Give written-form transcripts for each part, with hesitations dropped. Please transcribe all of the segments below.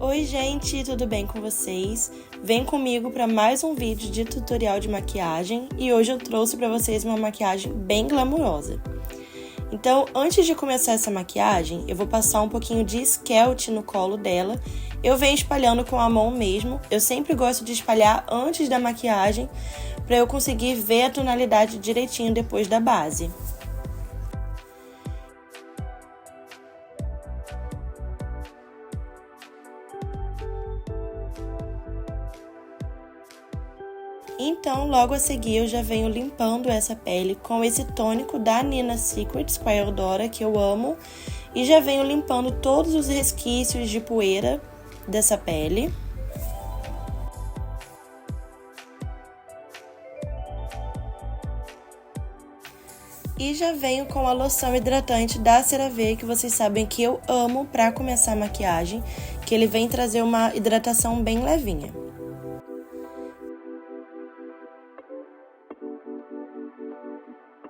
Oi gente, tudo bem com vocês? Vem comigo para mais um vídeo de tutorial de maquiagem e hoje eu trouxe para vocês uma maquiagem bem glamurosa. Então, antes de começar essa maquiagem, eu vou passar um pouquinho de esmalte no colo dela. Eu venho espalhando com a mão mesmo, eu sempre gosto de espalhar antes da maquiagem para eu conseguir ver a tonalidade direitinho depois da base. Então, logo a seguir, eu já venho limpando essa pele com esse tônico da Nina Secrets com a Eudora, que eu amo. E já venho limpando todos os resquícios de poeira dessa pele. E já venho com a loção hidratante da CeraVe, que vocês sabem que eu amo para começar a maquiagem, que ele vem trazer uma hidratação bem levinha.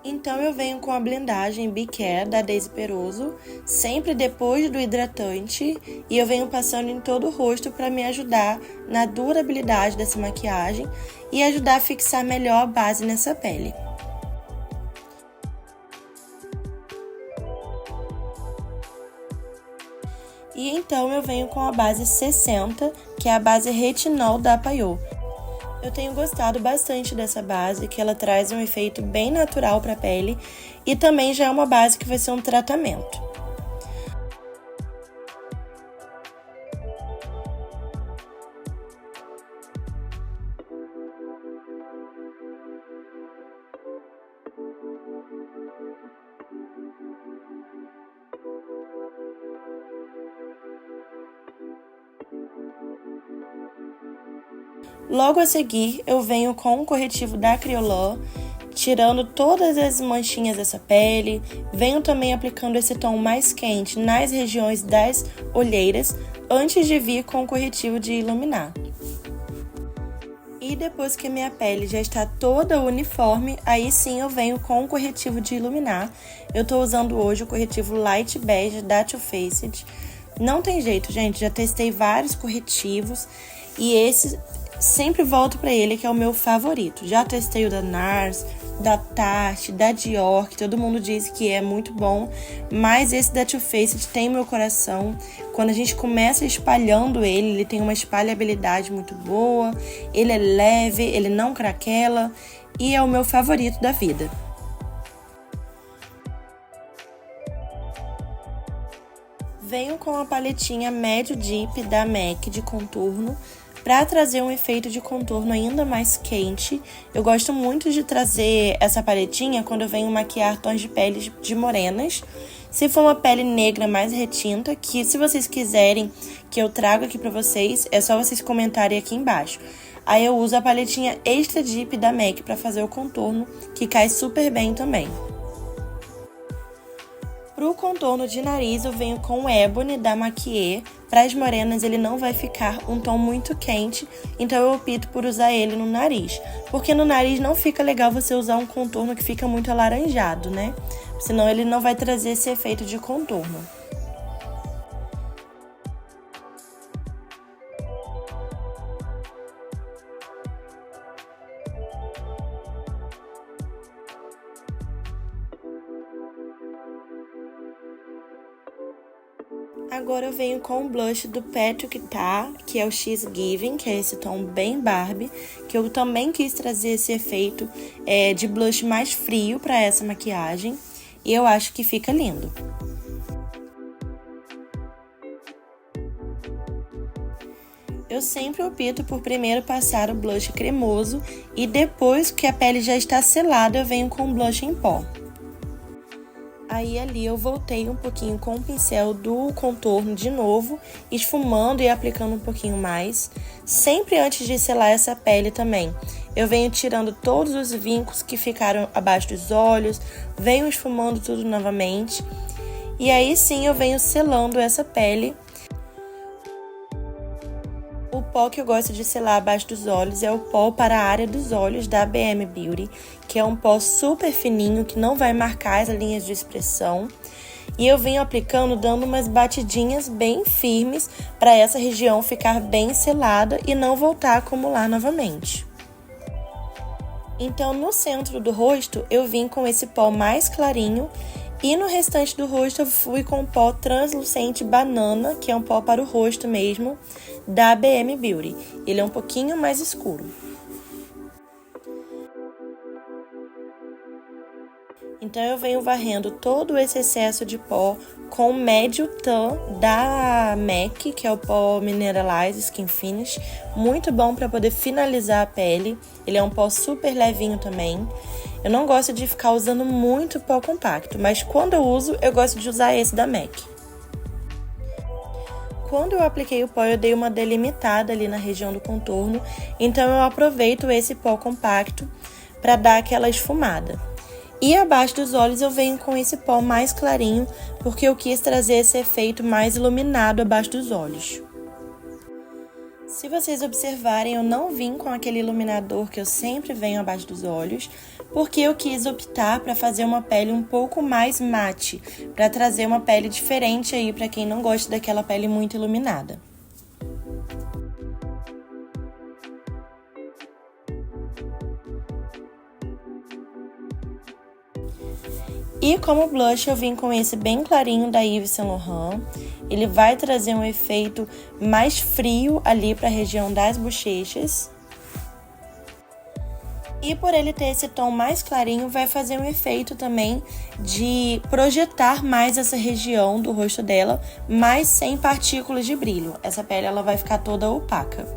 Então eu venho com a blendagem Be Care da Daisy Peroso, sempre depois do hidratante, e eu venho passando em todo o rosto para me ajudar na durabilidade dessa maquiagem e ajudar a fixar melhor a base nessa pele. E então eu venho com a base 60, que é a base retinol da Payot. Eu tenho gostado bastante dessa base, que ela traz um efeito bem natural para a pele e também já é uma base que vai ser um tratamento. Logo a seguir, eu venho com um corretivo da Kryolan, tirando todas as manchinhas dessa pele. Venho também aplicando esse tom mais quente nas regiões das olheiras, antes de vir com o corretivo de iluminar. E depois que a minha pele já está toda uniforme, aí sim eu venho com o corretivo de iluminar. Eu tô usando hoje o corretivo Light Beige da Too Faced. Não tem jeito, gente, já testei vários corretivos e esse sempre volto pra ele, que é o meu favorito. Já testei o da NARS, da Tarte, da Dior, que todo mundo diz que é muito bom, mas esse da Too Faced tem meu coração. Quando a gente começa espalhando ele tem uma espalhabilidade muito boa, ele é leve, ele não craquela e é o meu favorito da vida. Venho com a paletinha Médio Deep da MAC de contorno, para trazer um efeito de contorno ainda mais quente. Eu gosto muito de trazer essa paletinha quando eu venho maquiar tons de pele de morenas. Se for uma pele negra mais retinta, que se vocês quiserem que eu traga aqui pra vocês, é só vocês comentarem aqui embaixo. Aí eu uso a paletinha Extra Deep da MAC para fazer o contorno, que cai super bem também. Pro contorno de nariz, eu venho com o Ebony da Maquier. Para as morenas, ele não vai ficar um tom muito quente, então eu opto por usar ele no nariz. Porque no nariz não fica legal você usar um contorno que fica muito alaranjado, né? Senão ele não vai trazer esse efeito de contorno. Agora eu venho com o blush do Patrick Ta, que é o She's Giving, que é esse tom bem Barbie, que eu também quis trazer esse efeito de blush mais frio para essa maquiagem, e eu acho que fica lindo. Eu sempre opto por primeiro passar o blush cremoso e depois que a pele já está selada, eu venho com o blush em pó. Aí ali eu voltei um pouquinho com o pincel do contorno de novo, esfumando e aplicando um pouquinho mais. Sempre antes de selar essa pele também, eu venho tirando todos os vincos que ficaram abaixo dos olhos, venho esfumando tudo novamente. E aí sim eu venho selando essa pele. O pó que eu gosto de selar abaixo dos olhos é o pó para a área dos olhos da BM Beauty, que é um pó super fininho, que não vai marcar as linhas de expressão. E eu venho aplicando, dando umas batidinhas bem firmes para essa região ficar bem selada e não voltar a acumular novamente. Então, no centro do rosto, eu vim com esse pó mais clarinho e no restante do rosto eu fui com o pó translucente banana, que é um pó para o rosto mesmo, da BM Beauty. Ele é um pouquinho mais escuro. Então, eu venho varrendo todo esse excesso de pó com o médio tan da MAC, que é o pó Mineralize Skin Finish. Muito bom para poder finalizar a pele. Ele é um pó super levinho também. Eu não gosto de ficar usando muito pó compacto, mas quando eu uso, eu gosto de usar esse da MAC. Quando eu apliquei o pó, eu dei uma delimitada ali na região do contorno. Então, eu aproveito esse pó compacto para dar aquela esfumada. E abaixo dos olhos eu venho com esse pó mais clarinho, porque eu quis trazer esse efeito mais iluminado abaixo dos olhos. Se vocês observarem, eu não vim com aquele iluminador que eu sempre venho abaixo dos olhos, porque eu quis optar para fazer uma pele um pouco mais mate, para trazer uma pele diferente aí para quem não gosta daquela pele muito iluminada. E como blush eu vim com esse bem clarinho da Yves Saint Laurent. Ele vai trazer um efeito mais frio ali para a região das bochechas. E por ele ter esse tom mais clarinho, vai fazer um efeito também de projetar mais essa região do rosto dela, mas sem partículas de brilho. Essa pele ela vai ficar toda opaca.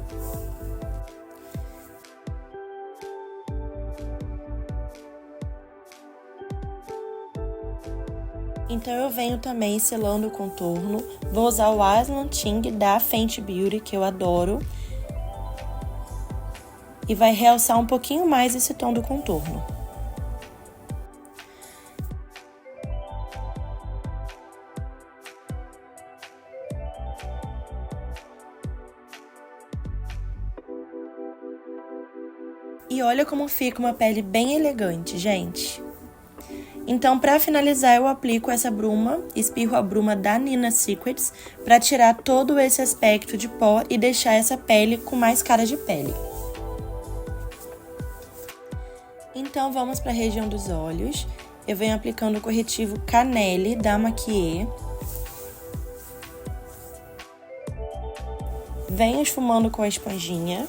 Então eu venho também selando o contorno. Vou usar o Aslan Ting da Fenty Beauty, que eu adoro. E vai realçar um pouquinho mais esse tom do contorno. E olha como fica uma pele bem elegante, gente. Então, para finalizar, eu aplico essa bruma, espirro a bruma da Nina Secrets, para tirar todo esse aspecto de pó e deixar essa pele com mais cara de pele. Então, vamos para a região dos olhos. Eu venho aplicando o corretivo Canelle da Maquier. Venho esfumando com a esponjinha.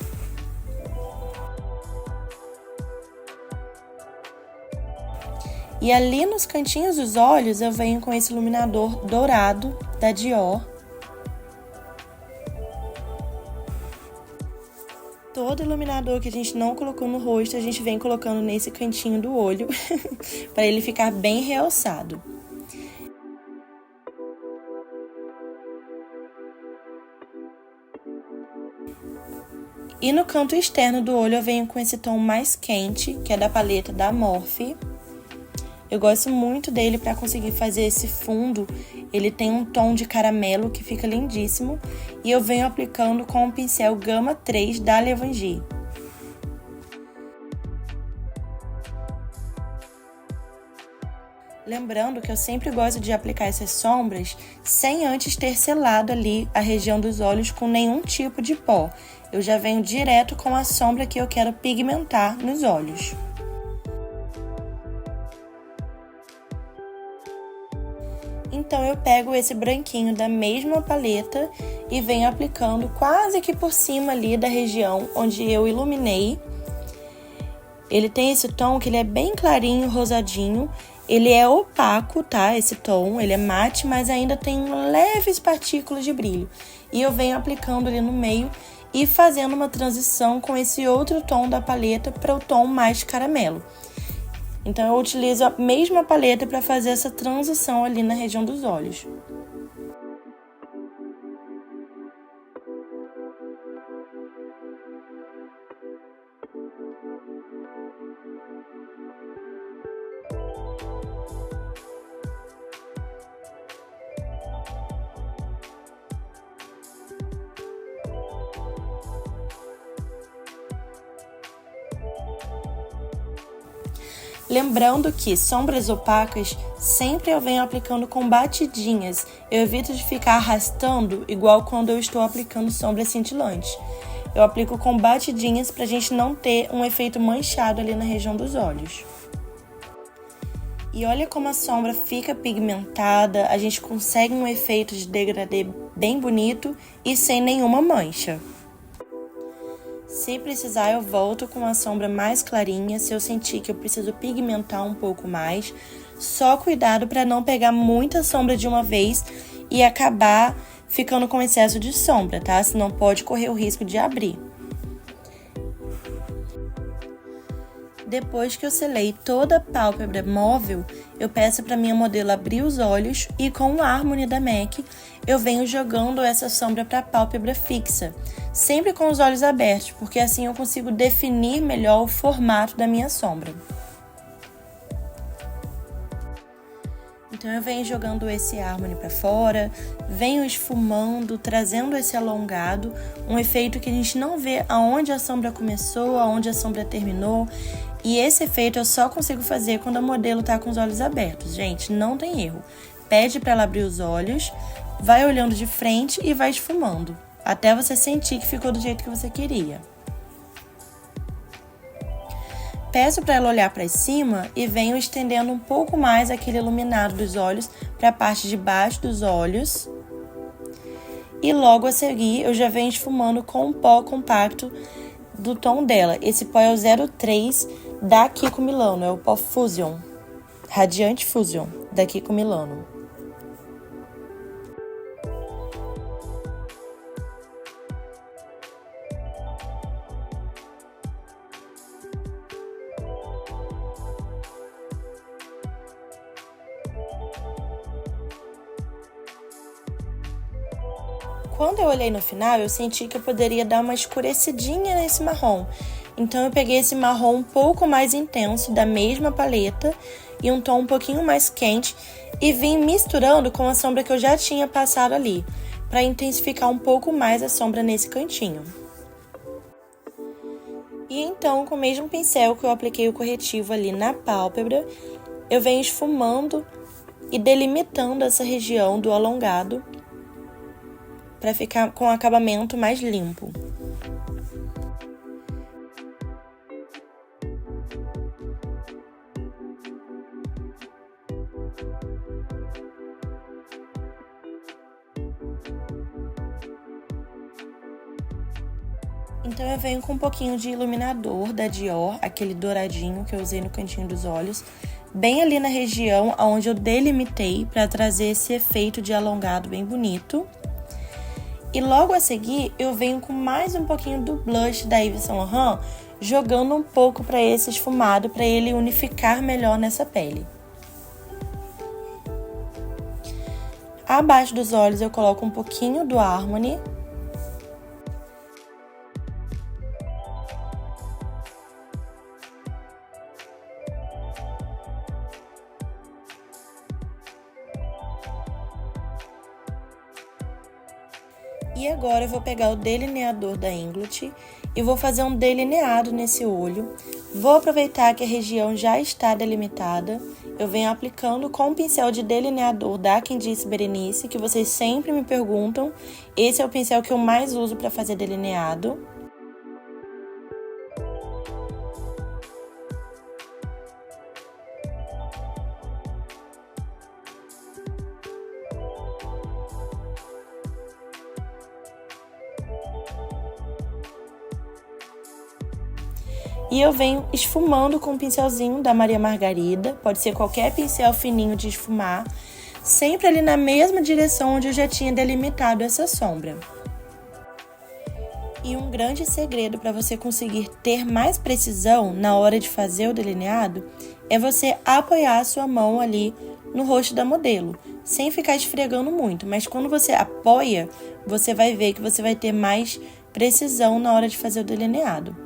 E ali nos cantinhos dos olhos eu venho com esse iluminador dourado da Dior. Todo iluminador que a gente não colocou no rosto, a gente vem colocando nesse cantinho do olho, para ele ficar bem realçado. E no canto externo do olho eu venho com esse tom mais quente, que é da paleta da Morphe. Eu gosto muito dele para conseguir fazer esse fundo. Ele tem um tom de caramelo que fica lindíssimo. E eu venho aplicando com o pincel Gama 3 da Levangie. Lembrando que eu sempre gosto de aplicar essas sombras sem antes ter selado ali a região dos olhos com nenhum tipo de pó. Eu já venho direto com a sombra que eu quero pigmentar nos olhos. Então, eu pego esse branquinho da mesma paleta e venho aplicando quase que por cima ali da região onde eu iluminei. Ele tem esse tom que ele é bem clarinho, rosadinho. Ele é opaco, tá? Esse tom, ele é mate, mas ainda tem leves partículas de brilho. E eu venho aplicando ali no meio e fazendo uma transição com esse outro tom da paleta para o tom mais caramelo. Então, eu utilizo a mesma paleta para fazer essa transição ali na região dos olhos. Lembrando que sombras opacas sempre eu venho aplicando com batidinhas. Eu evito de ficar arrastando igual quando eu estou aplicando sombras cintilantes. Eu aplico com batidinhas para a gente não ter um efeito manchado ali na região dos olhos. E olha como a sombra fica pigmentada, a gente consegue um efeito de degradê bem bonito e sem nenhuma mancha. Se precisar, eu volto com a sombra mais clarinha, se eu sentir que eu preciso pigmentar um pouco mais. Só cuidado para não pegar muita sombra de uma vez e acabar ficando com excesso de sombra, tá? Senão pode correr o risco de abrir. Depois que eu selei toda a pálpebra móvel, eu peço para minha modelo abrir os olhos e com o Harmony da MAC, eu venho jogando essa sombra para a pálpebra fixa, sempre com os olhos abertos, porque assim eu consigo definir melhor o formato da minha sombra. Então eu venho jogando esse Harmony para fora, venho esfumando, trazendo esse alongado, um efeito que a gente não vê aonde a sombra começou, aonde a sombra terminou. E esse efeito eu só consigo fazer quando a modelo tá com os olhos abertos. Gente, não tem erro. Pede para ela abrir os olhos, vai olhando de frente e vai esfumando, até você sentir que ficou do jeito que você queria. Peço para ela olhar para cima e venho estendendo um pouco mais aquele iluminado dos olhos para a parte de baixo dos olhos. E logo a seguir eu já venho esfumando com um pó compacto do tom dela. Esse pó é o 03 da Kiko Milano, é o pó Fusion, Radiante Fusion da Kiko Milano. Quando eu olhei no final, eu senti que eu poderia dar uma escurecidinha nesse marrom. Então eu peguei esse marrom um pouco mais intenso da mesma paleta e um tom um pouquinho mais quente e vim misturando com a sombra que eu já tinha passado ali, para intensificar um pouco mais a sombra nesse cantinho. E então, com o mesmo pincel que eu apliquei o corretivo ali na pálpebra, eu venho esfumando e delimitando essa região do alongado, para ficar com o acabamento mais limpo. Então eu venho com um pouquinho de iluminador da Dior, aquele douradinho que eu usei no cantinho dos olhos, bem ali na região onde eu delimitei para trazer esse efeito de alongado bem bonito. E logo a seguir, eu venho com mais um pouquinho do blush da Yves Saint Laurent, jogando um pouco para esse esfumado, para ele unificar melhor nessa pele. Abaixo dos olhos, eu coloco um pouquinho do Harmony. E agora eu vou pegar o delineador da Inglot e vou fazer um delineado nesse olho. Vou aproveitar que a região já está delimitada. Eu venho aplicando com o pincel de delineador da Candice Berenice, que vocês sempre me perguntam. Esse é o pincel que eu mais uso para fazer delineado. E eu venho esfumando com o pincelzinho da Maria Margarida, pode ser qualquer pincel fininho de esfumar, sempre ali na mesma direção onde eu já tinha delimitado essa sombra. E um grande segredo para você conseguir ter mais precisão na hora de fazer o delineado é você apoiar a sua mão ali no rosto da modelo, sem ficar esfregando muito, mas quando você apoia, você vai ver que você vai ter mais precisão na hora de fazer o delineado.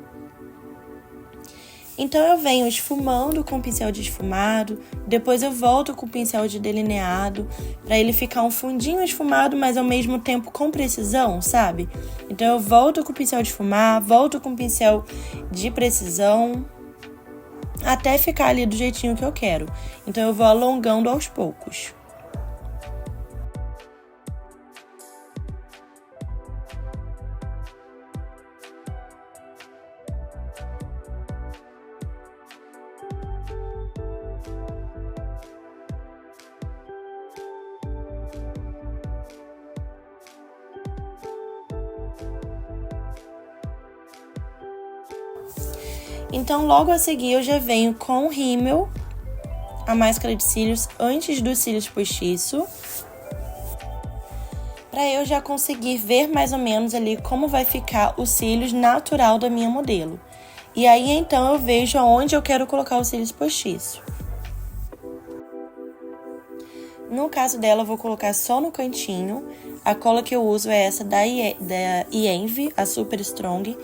Então eu venho esfumando com o pincel de esfumado, depois eu volto com o pincel de delineado, para ele ficar um fundinho esfumado, mas ao mesmo tempo com precisão, sabe? Então eu volto com o pincel de esfumar, volto com o pincel de precisão. até ficar ali do jeitinho que eu quero. Então eu vou alongando aos poucos. Então, logo a seguir, eu já venho com o rímel, a máscara de cílios, antes dos cílios postiço, para eu já conseguir ver mais ou menos ali como vai ficar os cílios natural da minha modelo. E aí, então, eu vejo aonde eu quero colocar os cílios postiço. No caso dela, eu vou colocar só no cantinho. A cola que eu uso é essa da Ienve, a Super Strong.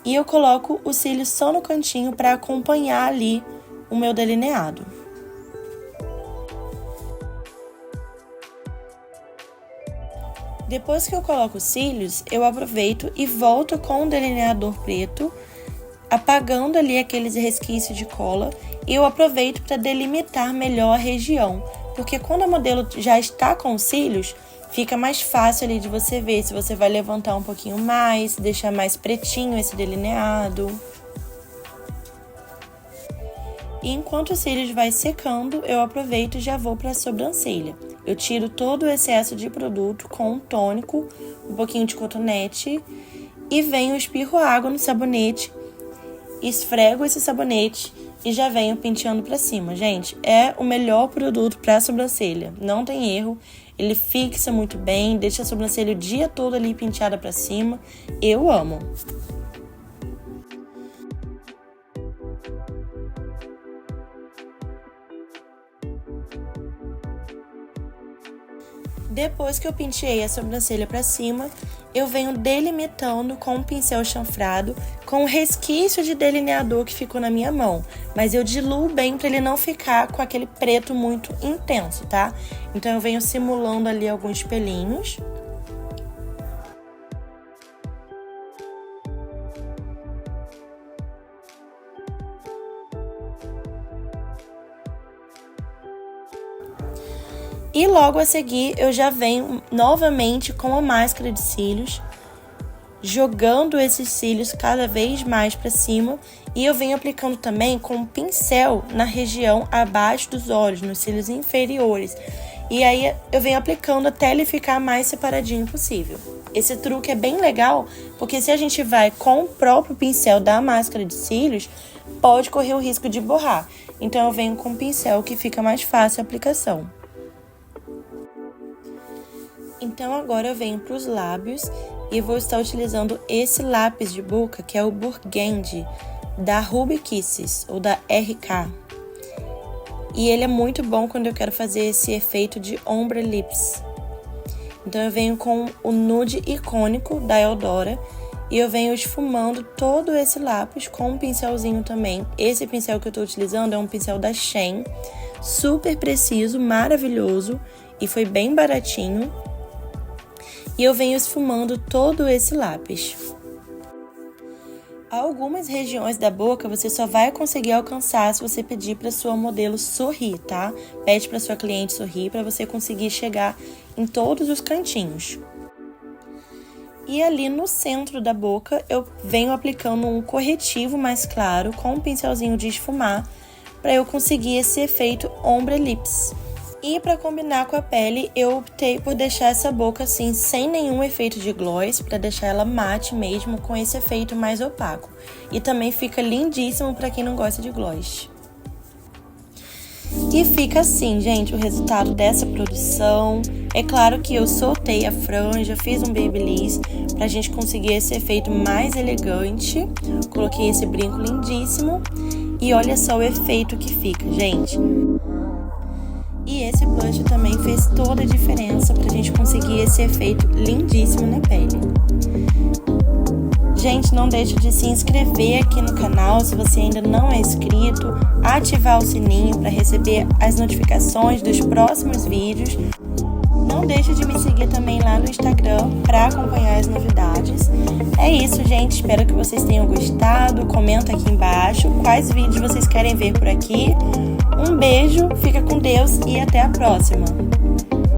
E eu coloco os cílios só no cantinho para acompanhar ali o meu delineado. Depois que eu coloco os cílios, eu aproveito e volto com o delineador preto, apagando ali aqueles resquícios de cola. E eu aproveito para delimitar melhor a região, porque quando a modelo já está com os cílios, fica mais fácil ali de você ver se você vai levantar um pouquinho mais, deixar mais pretinho esse delineado. E enquanto o cílios vai secando, eu aproveito e já vou para a sobrancelha. Eu tiro todo o excesso de produto com um tônico, um pouquinho de cotonete e venho espirro água no sabonete, esfrego esse sabonete e já venho penteando para cima. Gente, é o melhor produto para a sobrancelha, não tem erro. Ele fixa muito bem, deixa a sobrancelha o dia todo ali penteada pra cima. Eu amo. Depois que eu penteei a sobrancelha pra cima, eu venho delimitando com um pincel chanfrado, com o resquício de delineador que ficou na minha mão. Mas eu diluo bem para ele não ficar com aquele preto muito intenso, tá? Então eu venho simulando ali alguns pelinhos. E logo a seguir eu já venho novamente com a máscara de cílios, jogando esses cílios cada vez mais para cima, e eu venho aplicando também com um pincel na região abaixo dos olhos, nos cílios inferiores. E aí eu venho aplicando até ele ficar mais separadinho possível. Esse truque é bem legal, porque se a gente vai com o próprio pincel da máscara de cílios, pode correr o risco de borrar. Então eu venho com um pincel que fica mais fácil a aplicação. Então agora eu venho para os lábios e vou estar utilizando esse lápis de boca, que é o Burgundy, da Ruby Kisses, ou da RK. E ele é muito bom quando eu quero fazer esse efeito de ombre lips. Então eu venho com o nude icônico da Eudora e eu venho esfumando todo esse lápis com um pincelzinho também. Esse pincel que eu estou utilizando é um pincel da Shein, super preciso, maravilhoso, e foi bem baratinho. E eu venho esfumando todo esse lápis. Algumas regiões da boca você só vai conseguir alcançar se você pedir para sua modelo sorrir, tá? Pede para sua cliente sorrir para você conseguir chegar em todos os cantinhos. E ali no centro da boca eu venho aplicando um corretivo mais claro com um pincelzinho de esfumar para eu conseguir esse efeito ombre lips. E para combinar com a pele, eu optei por deixar essa boca assim, sem nenhum efeito de gloss, para deixar ela mate mesmo, com esse efeito mais opaco. E também fica lindíssimo para quem não gosta de gloss. E fica assim, gente, o resultado dessa produção. É claro que eu soltei a franja, fiz um babyliss pra gente conseguir esse efeito mais elegante. Coloquei esse brinco lindíssimo e olha só o efeito que fica, gente. E esse blush também fez toda a diferença pra gente conseguir esse efeito lindíssimo na pele. Gente, não deixe de se inscrever aqui no canal se você ainda não é inscrito, ativar o sininho para receber as notificações dos próximos vídeos. Não não deixe de me seguir também lá no Instagram para acompanhar as novidades. É isso, gente. Espero que vocês tenham gostado. Comenta aqui embaixo quais vídeos vocês querem ver por aqui. Um beijo, fica com Deus e até a próxima!